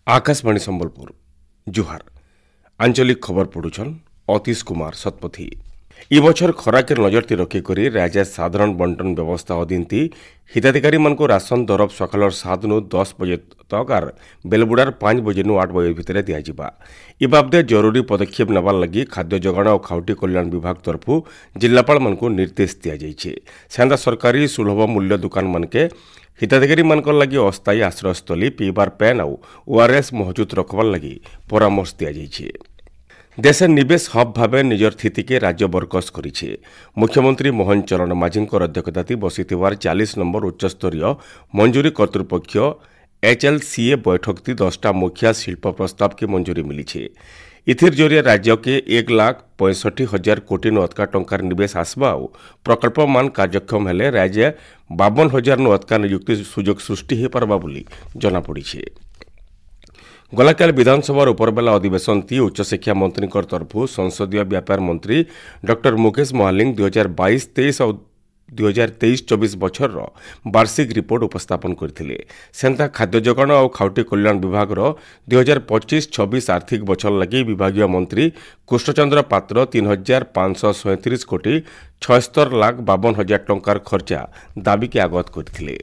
आकाशवाणी संबलपुर जुहार आंचलिक खबर पढ़ुछन अतीश कुमार शतपथी। इ बछर खरा के नजरती रखिक राज्य साधारण बंटन व्यवस्था अधीनती हिताधिकारी मानक राशन दरब सकाल 7 नु 10 बजे तक और बेलबुड़ार 5 बजे नु 8 बजे भितर दिज्व। इ बाबदे जरूरी पदक्षेप नबार लगी खाद्य जोगाण और खाउटी कल्याण विभाग तरफु जिलापाल मानक निर्देश दिजाइछे। सेंदा सरकारी सुलभ मूल्य दुकान मानके हिताधिकारी मानक लगी अस्थायी आश्रयस्थली पीबार पेन और ओआरएस मौजूद रखबार लगी परामर्श दिजाइछे। देश निवेश हब भावे निजर स्थिति के राज्य बरकस करिछे। मुख्यमंत्री मोहन चरण माझी अध्यक्षताती बसिथिबार 40 नंबर उच्चस्तरीय मंजूरी कर्तृपक्ष एचएलसीए बैठक 10टा मुखिया शिल्प प्रस्ताव की मंजूरी मिली। इथिर जरिए राज्य के 1,65,000 कोटी अधिका टंकार निवेश आसवा और प्रकल्प मान कार्यक्षम हेले राज्य 52,000 अधिका नियुक्ति सुजोग सृष्टि हो पारबा बोली जनापड़ी। गलाकाल विधानसभा उपरबेला अधिवेशन ती उच्चशिक्षा मंत्री तरफु संसदीय व्यापार मंत्री डॉ मुकेश महालिंग 2022-23 और 2023-24 बछर वार्षिक रिपोर्ट उपस्थापन करथिले। सेंता खाद्य जोगाण और खाउटी कल्याण विभाग 2025-26 आर्थिक बछर लगी विभागीय मंत्री कृष्णचंद्र पात्र 3,537 कोटी 76,52,000 टंकार खर्चा दाबी के आगत करथिले।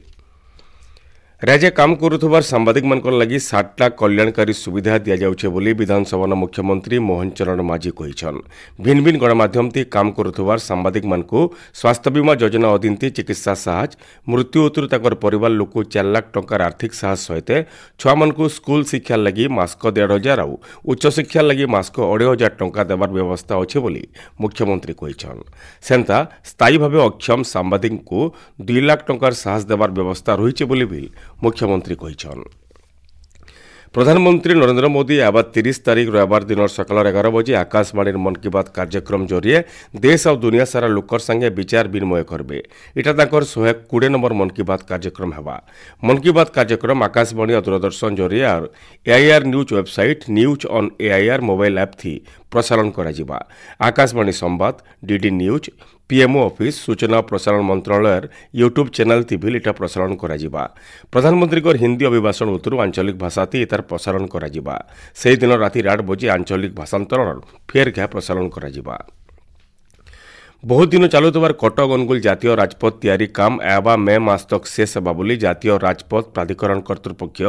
राज्य काम करुथबार सांबादिक मानक लगी 60 लाख कल्याणकारी सुविधा दिया जाउछे बोली विधानसभा मुख्यमंत्री मोहन चरण माझी कहिछन। भिन्न भिन्न गणमाध्यम ती काम करुथबार सांबादिक मानकु स्वास्थ्य बीमा योजना अधीनती चिकित्सा साहाय्य मृत्यु उतरु ताकर परिवार लोक 4 लाख टंकार आर्थिक साहाय्य सहित छुआ मानकु स्कूल शिक्षा लगी मास्क 1,500 और उच्च शिक्षा लगी मास्क 2,500 टंका देवार व्यवस्था अच्छे बोली मुख्यमंत्री कहिछन। सेंता स्थायी भावे अक्षम सांबादिक को 2 लाख टंकार साहाय्य देवार व्यवस्था रहिछे बोली भी मुख्यमंत्री कहिछन। प्रधानमंत्री नरेंद्र मोदी आबाद 30 तारीख रविवार दिन सकाल 11 बजे आकाशवाणी मन की बात कार्यक्रम जरिए देश और दुनिया सारा लोकर संगे विचार विनिमय करबे। इटा ताकर 120 नंबर मन की बात कार्यक्रम हेबा। मन की बात कार्यक्रम आकाशवाणी और दूरदर्शन जरिए और AIR news website news on AIR mobile app थी प्रसारण करा जिबा। आकाशवाणी संवाद डीडी न्यूज पीएमओ ऑफिस सूचना प्रसारण मंत्रालय यूट्यूब चैनल थी भी इटा प्रसारण करा जिबा। प्रधानमंत्री को हिंदी अभिभाषण उत्तरु आंचलिक भाषा थी इतार प्रसारण करा जिबा। सेही दिन राति 8 बजे आंचलिक भाषांतरण फेर घा प्रसारण करा जिबा। बहुत दिन चलुवर कटक अनुगुल जातीय राजपथ तैयारी काम एबा मे मास तक शेष हेबा बोली जातीय राजपथ प्राधिकरण कर्तृपक्ष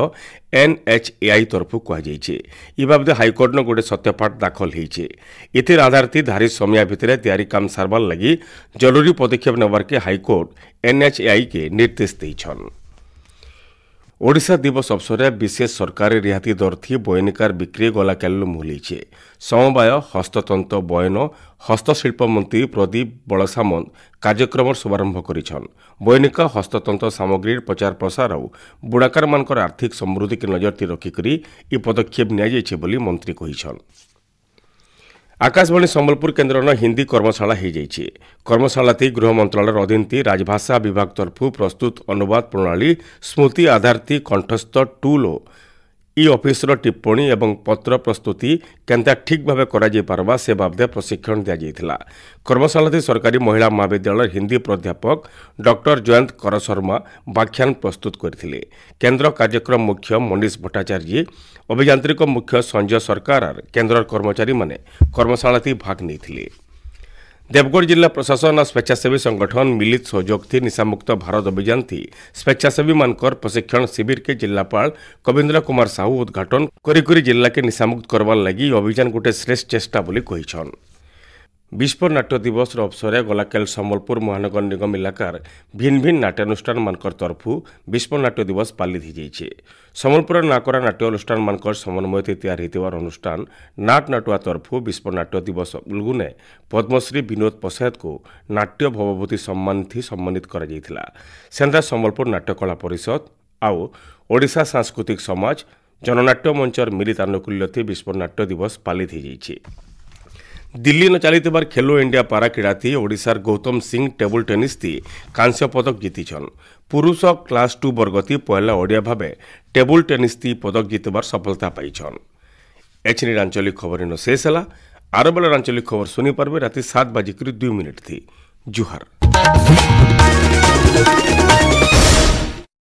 एनएचएआई तरफु कहुଯାଇଛି। इ बाबदे हाइकोर्ट न गोटे सत्यपाठ दाखल होइछे। इथिर आधारित धारित समय भितर तैयारी काम सारबार लगी जरूरी पदक्षेप नेबार के हाइकोर्ट एनएचएआई के निर्देश देइछन। ओडिशा दिवस अवसर में विशेष सरकारी रिहाती दर थी बयनिकार बिक्री गलाकालू मुहलीछे। समवाय हस्ततंत्र बयन हस्तशिल्प मंत्री प्रदीप बड़सामंत कार्यक्रम शुभारंभ करिछन। बयनिका हस्ततंत्र सामग्री प्रचार प्रसार और बुड़ाकार मानकर आर्थिक समृद्धि के नजरती रखिकरी इ पदक्षेप नियाଯାଇଛି बोली मंत्री कहिछन। आकाशवाणी संबलपुर केन्द्र हिंदी कर्मशाला हो जाइए। कर्मशाला थी गृह मंत्रालय अधीन थी राजभाषा विभाग तरफु प्रस्तुत अनुवाद प्रणाली स्मृति आधार थी कंठस्थ टूल इ ऑफिसर टिप्पणी एवं पत्र प्रस्तुति केन्ता ठीक भाव करा पारबा से बाबदे प्रशिक्षण दिया जाइथिला। कर्मशाला थी सरकारी महिला महाविद्यालय हिंदी प्राध्यापक डॉक्टर जयंत कर शर्मा व्याख्यान प्रस्तुत करथिले। केन्द्र कार्यक्रम मुख्य मनीष भट्टाचार्य अभियांत्रिक मुख्य संजय सरकार और केन्द्र कर्मचारी माने कर्मशाला थी भाग नहीं। देवगढ़ जिला प्रशासन और स्वेच्छासेवी संगठन मिलित सहयोग थी निशामुक्त भारत अभियान थी स्वेच्छासेवी मानकर प्रशिक्षण शिविर के जिलापाल कविंद्र कुमार साहू उद्घाटन करी जिला के निशामुक्त करवार लगी अभियान गोटे श्रेष्ठ चेष्टा बोली कहिछन। विश्व नाट्य दिवस अवसर गलाकाल संबलपुर महानगर निगम इलाकार भिन्न भिन्न नाट्यानुष्ठान मानकर तरफु विश्व नाट्य दिवस पालित हो जाइए। संबलपुर नाकरा नाट्य अनुष्ठान मानकर समन्वय तैयार होइतिबार अनुष्ठान नाट नाटुआ तरफु विश्व नाट्य दिवस उलगुने पद्मश्री विनोद पसेत को नाट्य भवभूति सम्मान थी सम्मानित करा जाइथिला। सेंधा संबलपुर नाट्यकला परिषद आउ ओडिशा सांस्कृतिक समाज जननाट्य मंचर मिलित आनुकूल्य थी विश्व नाट्य दिवस पालित हो जाइए। दिल्ली न चलिथिबार खेलो इंडिया पारा क्रीड़ा थी ओडिशार गौतम सिंह टेबुल टेनिस थी कांस्य पदक जीतिछन। पुरुष क्लास 2 वर्ग थी पहला ओडिया भावे टेबुल टेनिस थी पदक जीतबार सफलता पाइछन। एचनी आंचलिक खबर इन शेष है। आर बेला आंचलिक खबर सुनी पारबे राति 7:02 थी। जुहार।